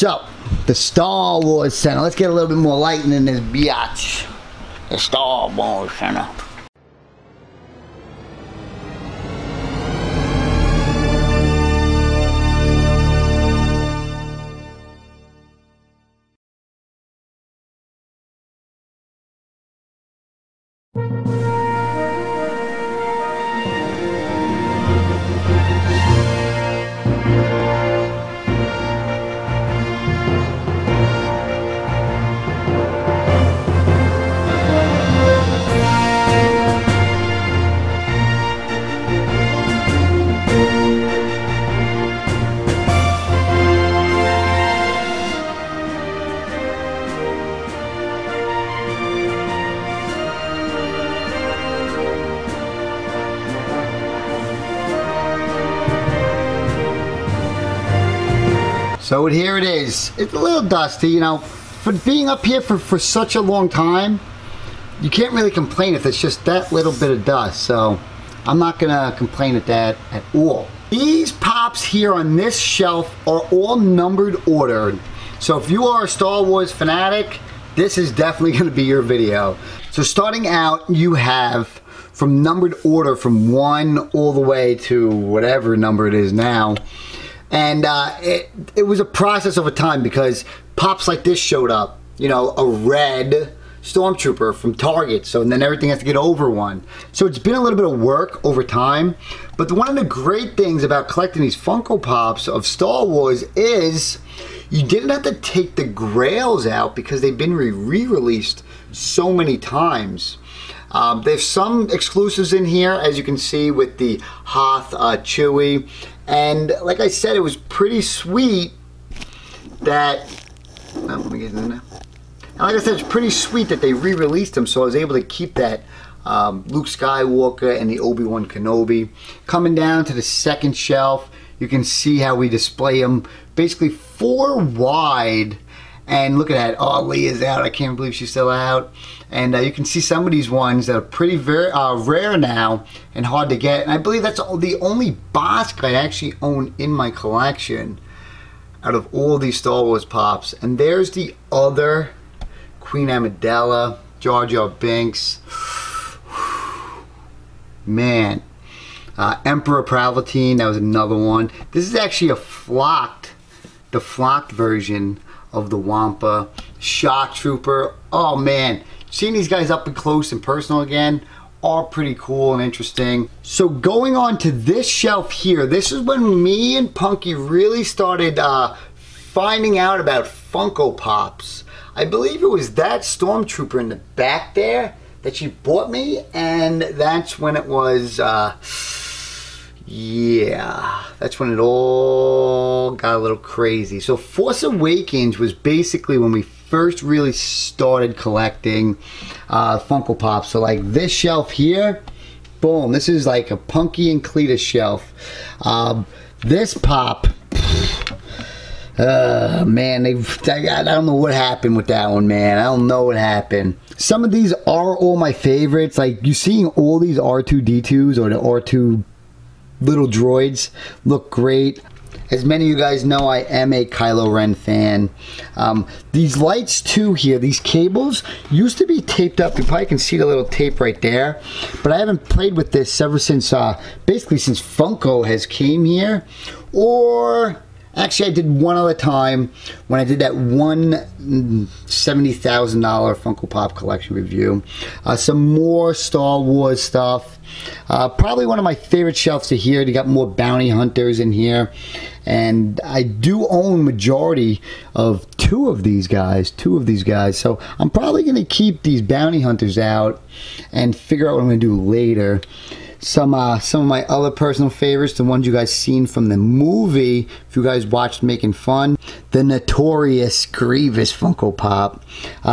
So, the Star Wars Center. Let's get a little bit more lighting in this biatch. The Star Wars Center. So here it is. It's a little dusty, you know. For being up here for such a long time, you can't really complain if it's just that little bit of dust. So I'm not gonna complain at that at all. These pops here on this shelf are all numbered ordered. So if you are a Star Wars fanatic, this is definitely gonna be your video. So starting out, you have from numbered order from 1 all the way to whatever number it is now. And it was a process over time because pops like this showed up. You know, a red Stormtrooper from Target. So then everything has to get over 1. So it's been a little bit of work over time. But one of the great things about collecting these Funko Pops of Star Wars is you didn't have to take the Grails out because they've been re-released so many times. There's some exclusives in here, as you can see, with the Hoth Chewie. And like I said, it was pretty sweet that... Oh, let me get in there. And like I said, it's pretty sweet that they re-released them, so I was able to keep that Luke Skywalker and the Obi-Wan Kenobi. Coming down to the second shelf, you can see how we display them basically 4 wide. And look at that. Oh, Leia's out. I can't believe she's still out. And you can see some of these ones that are pretty very rare now and hard to get. And I believe that's the only Bosk I actually own in my collection out of all these Star Wars Pops. And there's the other Queen Amidala, Jar Jar Binks. Man. Emperor Palpatine, that was another one. This is actually the flocked version of the Wampa. Shock Trooper. Oh man, seeing these guys up and close and personal again are pretty cool and interesting. So going on to this shelf here, this is when me and Punky really started finding out about Funko Pops. I believe it was that Stormtrooper in the back there that she bought me, and that's when it was yeah, that's when it all got a little crazy. So Force Awakens was basically when we first really started collecting Funko Pops. So like this shelf here, boom, this is like a Punky and CLETUS shelf. This pop, man, I don't know what happened with that one, man. I don't know what happened. Some of these are all my favorites. Like you seeing all these R2-D2s or the R2 little droids look great. As many of you guys know, I am a Kylo Ren fan. These lights too here, these cables used to be taped up. You probably can see the little tape right there. But I haven't played with this ever since, basically since Funko has came here. Or, actually I did one other time when I did that one $70,000 Funko Pop collection review. Some more Star Wars stuff. Probably one of my favorite shelves to here. You got more bounty hunters in here, and I do own majority of two of these guys. So I'm probably gonna keep these bounty hunters out and figure out what I'm gonna do later. Some of my other personal favorites, the ones you guys seen from the movie, if you guys watched Making Fun, the notorious Grievous Funko Pop.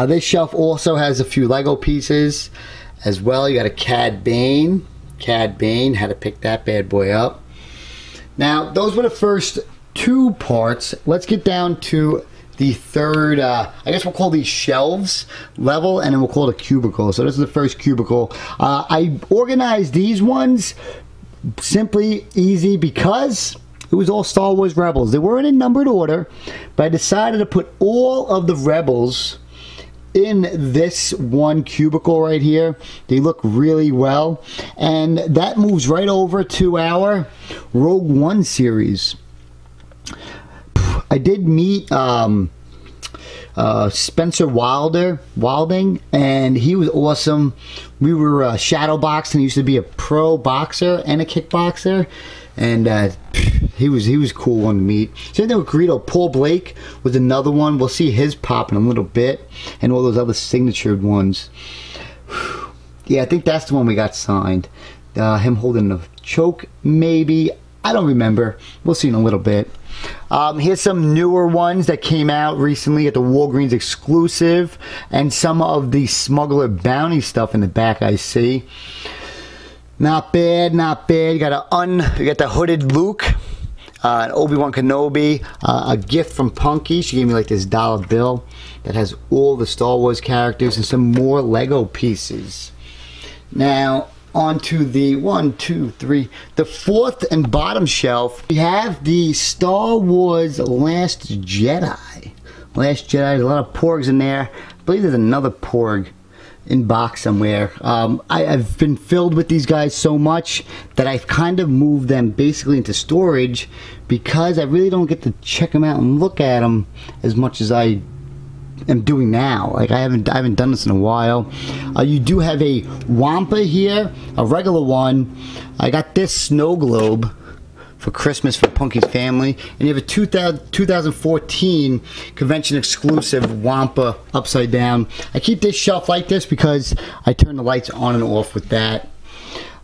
This shelf also has a few Lego pieces as well. You got a Cad Bane, had to pick that bad boy up. Now, those were the first 2 parts. Let's get down to the third, I guess we'll call these shelves level, and then we'll call it a cubicle. So this is the first cubicle. I organized these ones simply easy because it was all Star Wars Rebels. They weren't in numbered order, but I decided to put all of the Rebels in this one cubicle right here. They look really well, and that moves right over to our Rogue One series. I did meet Spencer Wilding, and he was awesome. We were shadow boxing. He used to be a pro boxer and a kickboxer, and he was a cool one to meet. Same thing with Greedo. Paul Blake was another one. We'll see his pop in a little bit, and all those other signatured ones. Yeah, I think that's the one we got signed. Him holding the choke, maybe. I don't remember. We'll see in a little bit. Here's some newer ones that came out recently at the Walgreens exclusive, and some of the Smuggler Bounty stuff in the back I see. Not bad, not bad. You got the hooded Luke, an Obi-Wan Kenobi, a gift from Punky. She gave me like this dollar bill that has all the Star Wars characters and some more Lego pieces. Now, onto the the fourth and bottom shelf, we have the Star Wars Last Jedi. Last Jedi, there's a lot of porgs in there. I believe there's another porg in box somewhere. I've been filled with these guys so much that I've kind of moved them basically into storage, because I really don't get to check them out and look at them as much as I am doing now. Like I haven't done this in a while. You do have a Wampa here, a regular one. I got this snow globe for Christmas for Punky's family, and you have a 2014 convention exclusive Wampa upside down. I keep this shelf like this because I turn the lights on and off with that.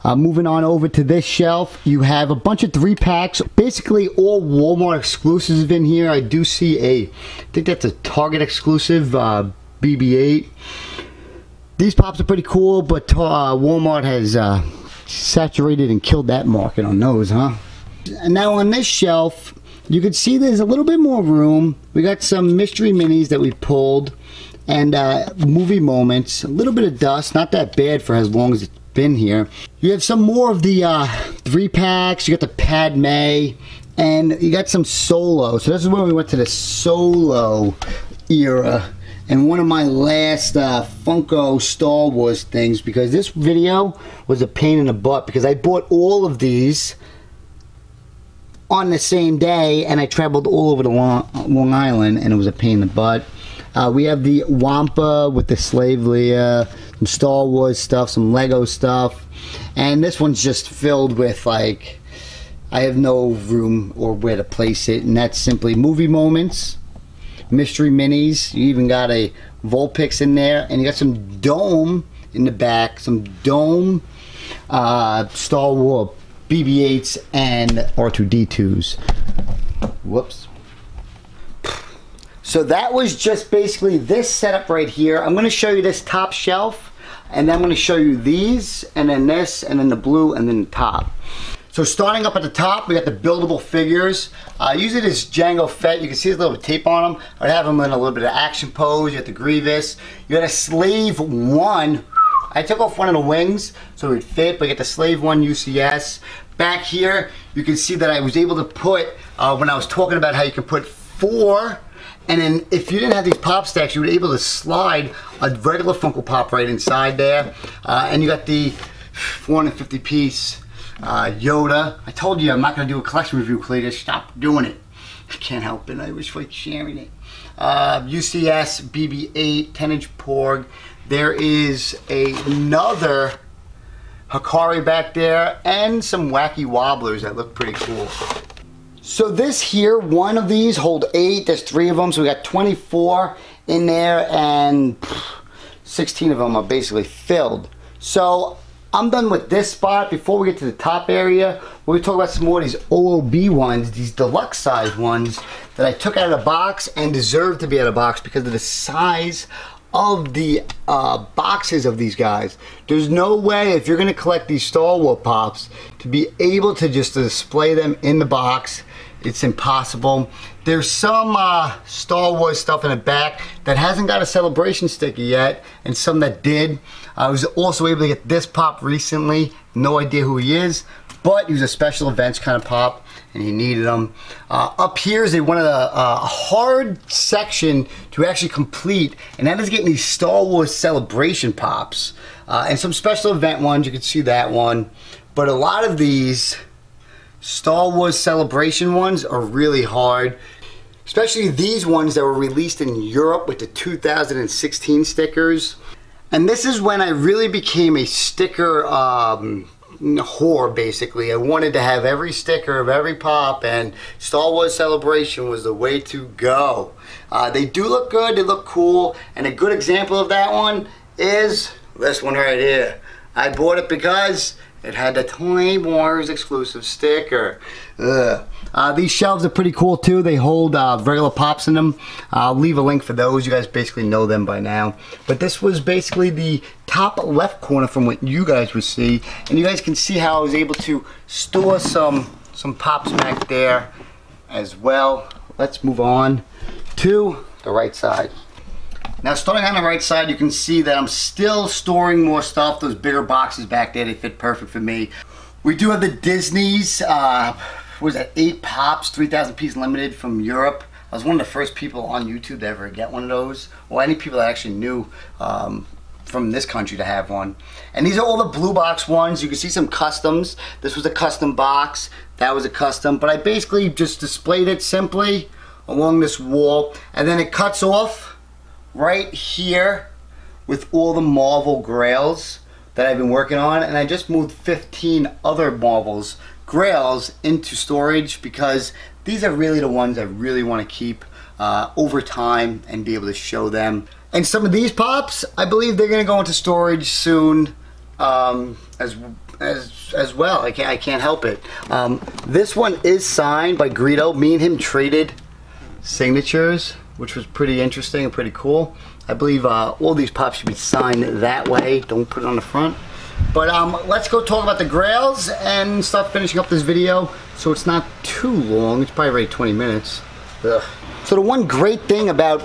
Moving on over to this shelf, you have a bunch of 3-packs, basically all Walmart exclusives in here. I do see I think that's a Target exclusive, BB-8. These pops are pretty cool, but Walmart has saturated and killed that market on those, huh? And now on this shelf, you can see there's a little bit more room. We got some mystery minis that we pulled, and movie moments. A little bit of dust, not that bad for as long as it's been here. You have some more of the 3-packs. You got the Padme, and you got some Solo. So this is when we went to the Solo era, and one of my last Funko Star Wars things, because this video was a pain in the butt, because I bought all of these on the same day, and I traveled all over the Long Island, and it was a pain in the butt. We have the Wampa with the Slave Leia, some Star Wars stuff, some Lego stuff, and this one's just filled with, like, I have no room or where to place it, and that's simply movie moments, mystery minis. You even got a Vulpix in there, and you got some Dome in the back, some Dome Star Wars BB-8s and R2-D2s. Whoops. So that was just basically this setup right here. I'm going to show you this top shelf, and then I'm going to show you these, and then this, and then the blue, and then the top. So starting up at the top, we got the buildable figures. Usually this Jango Fett, you can see there's a little bit of tape on them. I have them in a little bit of action pose. You got the Grievous. You got a Slave 1. I took off one of the wings so it would fit, but you get the Slave 1 UCS. Back here, you can see that I was able to put, when I was talking about how you can put 4, and then if you didn't have these pop stacks, you were able to slide a regular Funko Pop right inside there. And you got the 450 piece Yoda. I told you I'm not going to do a collection review, CLETUS. Stop doing it. I can't help it. I wish I was sharing it. UCS BB-8 10-inch Porg. There is another Hikari back there, and some wacky wobblers that look pretty cool. So this here, one of these hold 8. There's 3 of them, so we got 24 in there, and 16 of them are basically filled. So I'm done with this spot. Before we get to the top area, we're gonna talk about some more of these OOB ones, these deluxe size ones that I took out of the box and deserve to be out of the box because of the size of the boxes of these guys. There's no way, if you're gonna collect these Star Wars pops, to be able to just display them in the box. It's impossible. There's some Star Wars stuff in the back that hasn't got a celebration sticker yet, and some that did. I was also able to get this pop recently. No idea who he is, but he was a special events kind of pop. and he needed them. Up here is one of the hard section to actually complete, and that is getting these Star Wars Celebration pops. And some special event ones, you can see that one. But a lot of these Star Wars Celebration ones are really hard. Especially these ones that were released in Europe with the 2016 stickers. And this is when I really became a sticker whore, basically. I wanted to have every sticker of every pop, and Star Wars Celebration was the way to go. They do look good, they look cool, and a good example of that one is this one right here. I bought it because it had the Time Wars exclusive sticker. These shelves are pretty cool too. They hold regular pops in them. I'll leave a link for those. You guys basically know them by now. But this was basically the top left corner from what you guys would see. And you guys can see how I was able to store some pops back there as well. Let's move on to the right side. Now, starting on the right side, you can see that I'm still storing more stuff. Those bigger boxes back there, they fit perfect for me. We do have the Disney's, what was that, 8 pops, 3,000 piece limited from Europe. I was one of the first people on YouTube to ever get one of those, or any people that actually knew from this country to have one. And these are all the blue box ones. You can see some customs. This was a custom box, that was a custom, but I basically just displayed it simply along this wall, and then it cuts off right here with all the Marvel Grails that I've been working on, and I just moved 15 other Marvel's Grails into storage because these are really the ones I really want to keep over time and be able to show them. And some of these pops, I believe they're going to go into storage soon as well. I can't help it. This one is signed by Greedo. Me and him traded signatures, which was pretty interesting and pretty cool. I believe all these pops should be signed that way. Don't put it on the front. But let's go talk about the Grails and start finishing up this video so it's not too long. It's probably already 20 minutes. Ugh. So the one great thing about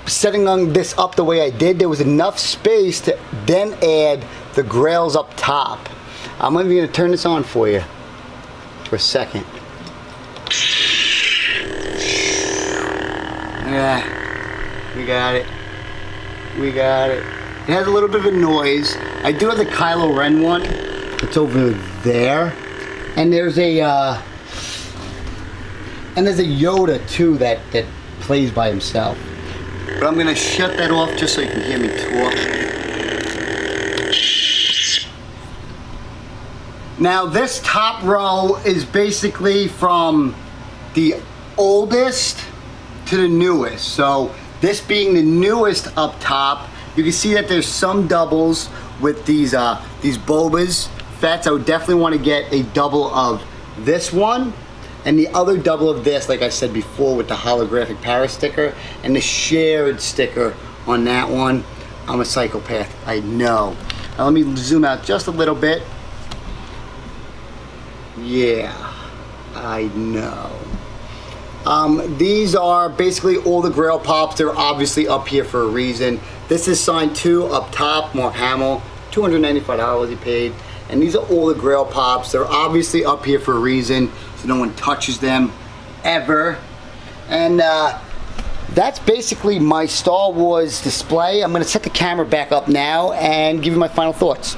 setting this up the way I did, there was enough space to then add the Grails up top. I'm even going to turn this on for you for a second. Yeah, we got it. We got it. It has a little bit of a noise. I do have the Kylo Ren one. It's over there, and there's a Yoda too that plays by himself. But I'm gonna shut that off just so you can hear me talk. Now this top row is basically from the oldest to the newest. So this being the newest up top, you can see that there's some doubles with these Bobas Fets. I would definitely want to get a double of this one and the other double of this, like I said before, with the holographic Paris sticker and the shared sticker on that one. I'm a psychopath, I know. Now let me zoom out just a little bit. Yeah, I know. These are basically all the Grail pops. They're obviously up here for a reason. This is signed 2 up top, Mark Hamill, $295 he paid. And these are all the Grail pops. They're obviously up here for a reason, so no one touches them ever. And that's basically my Star Wars display. I'm gonna set the camera back up now and give you my final thoughts.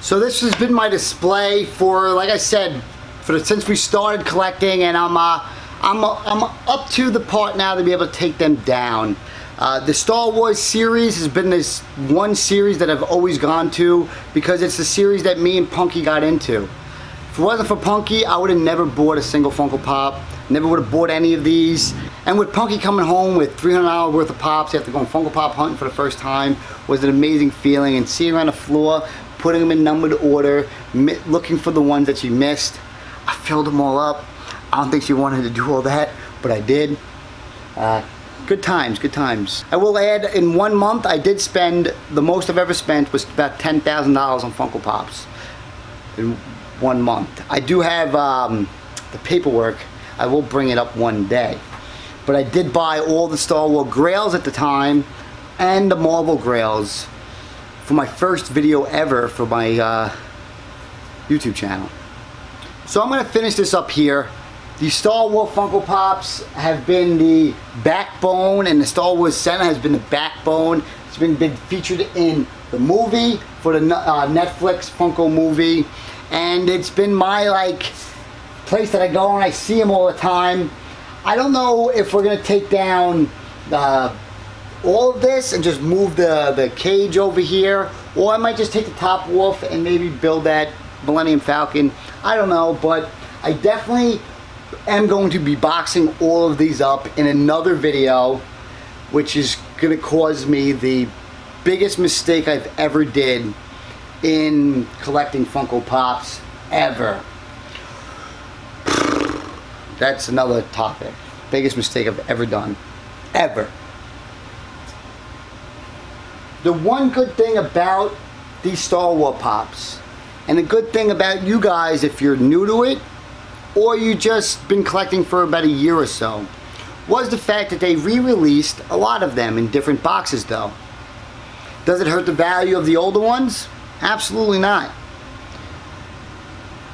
So this has been my display for, like I said, since we started collecting, and I'm up to the part now to be able to take them down. The Star Wars series has been this one series that I've always gone to because it's the series that me and Punky got into. If it wasn't for Punky, I would have never bought a single Funko Pop, never would have bought any of these. And with Punky coming home with $300 worth of pops after going Funko Pop hunting for the first time was an amazing feeling, and seeing on the floor, putting them in numbered order, looking for the ones that she missed. I filled them all up. I don't think she wanted to do all that, but I did. Good times, good times. I will add, in 1 month, I did spend, the most I've ever spent was about $10,000 on Funko Pops. In 1 month. I do have the paperwork. I will bring it up one day. But I did buy all the Star Wars Grails at the time, and the Marvel Grails for my first video ever for my YouTube channel. So I'm gonna finish this up here. The Star Wars Funko Pops have been the backbone, and the Star Wars Center has been the backbone. It's been featured in the movie for the Netflix Funko movie, and it's been my like place that I go and I see them all the time. I don't know if we're gonna take down all of this and just move the cage over here, or I might just take the top off and maybe build that Millennium Falcon. I don't know, but I definitely am going to be boxing all of these up in another video, which is going to cause me the biggest mistake I've ever did in collecting Funko Pops ever. That's another topic. Biggest mistake I've ever done. Ever. The one good thing about these Star Wars Pops, and the good thing about you guys if you're new to it, or you just been collecting for about a year or so, was the fact that they re-released a lot of them in different boxes though. Does it hurt the value of the older ones? Absolutely not.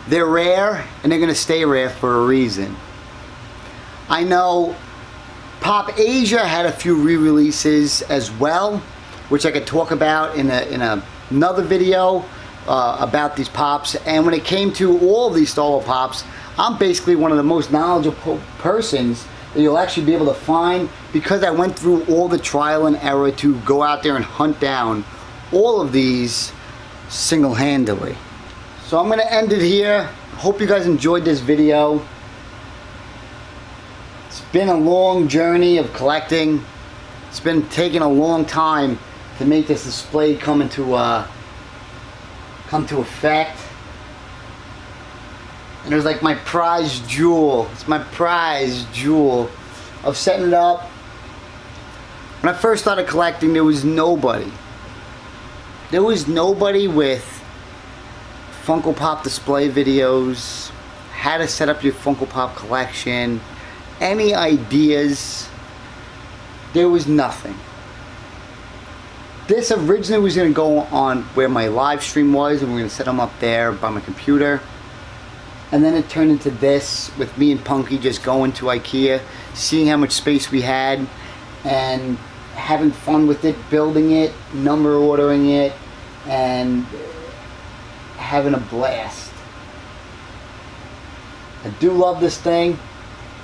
They're rare, and they're going to stay rare for a reason. I know Pop Asia had a few re-releases as well, which I could talk about in another video about these Pops. And when it came to all of these Star Wars Pops, I'm basically one of the most knowledgeable persons that you'll actually be able to find, because I went through all the trial and error to go out there and hunt down all of these single-handedly. So I'm going to end it here. Hope you guys enjoyed this video. It's been a long journey of collecting. It's been taking a long time to make this display come into effect. And it was like my prize jewel. It's my prize jewel of setting it up. When I first started collecting, there was nobody. There was nobody with Funko Pop display videos, how to set up your Funko Pop collection, any ideas. There was nothing. This originally was going to go on where my live stream was, and we're going to set them up there by my computer. And then it turned into this, with me and Punky just going to IKEA, seeing how much space we had, and having fun with it, building it, number ordering it, and having a blast. I do love this thing,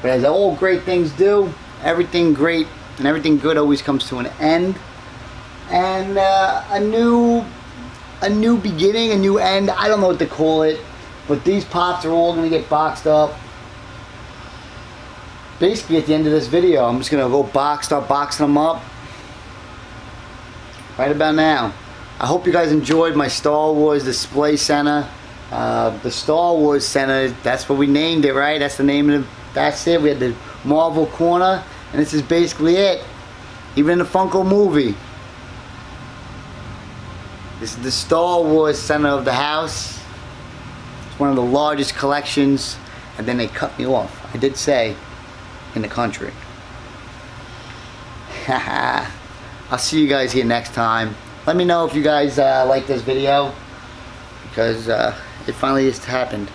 but as all great things do, everything great and everything good always comes to an end. And a new beginning, a new end, I don't know what to call it. But these Pops are all going to get boxed up. Basically at the end of this video, I'm just going to go start boxing them up right about now. I hope you guys enjoyed my Star Wars display center. The Star Wars Center, that's what we named it, right? That's the name of it. That's it. We had the Marvel corner, and this is basically it. Even in the Funko movie. This is the Star Wars Center of the house. One of the largest collections, and then they cut me off. I did say in the country. I'll see you guys here next time. Let me know if you guys like this video, because it finally just happened.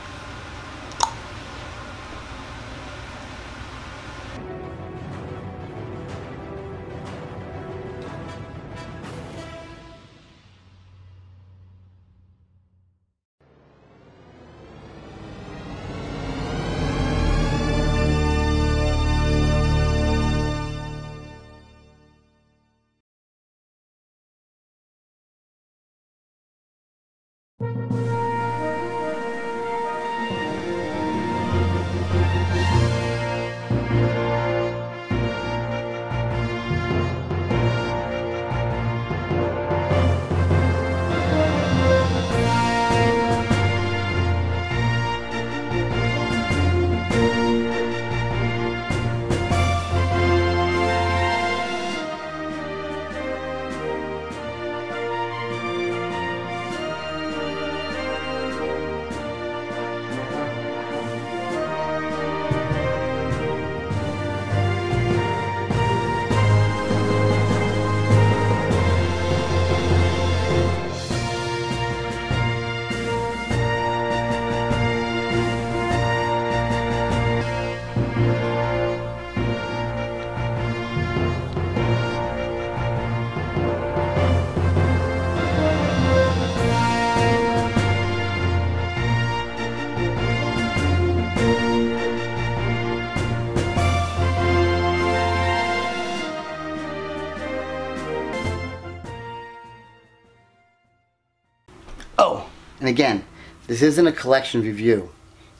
And again, this isn't a collection review.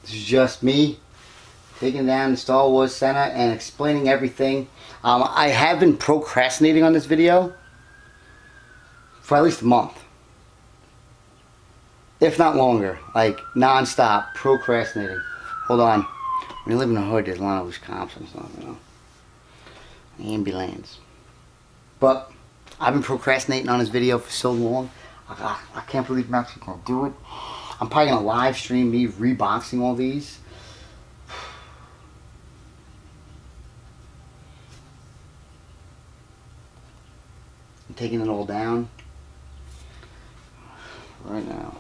This is just me taking down the Star Wars Center and explaining everything. I have been procrastinating on this video for at least a month. If not longer. Like, non-stop procrastinating. Hold on. When you live in the hood, there's a lot of Wisconsin stuff, you know. Ambulance. But I've been procrastinating on this video for so long. I can't believe I'm actually going to do it. I'm probably going to live stream me reboxing all these. I'm taking it all down right now.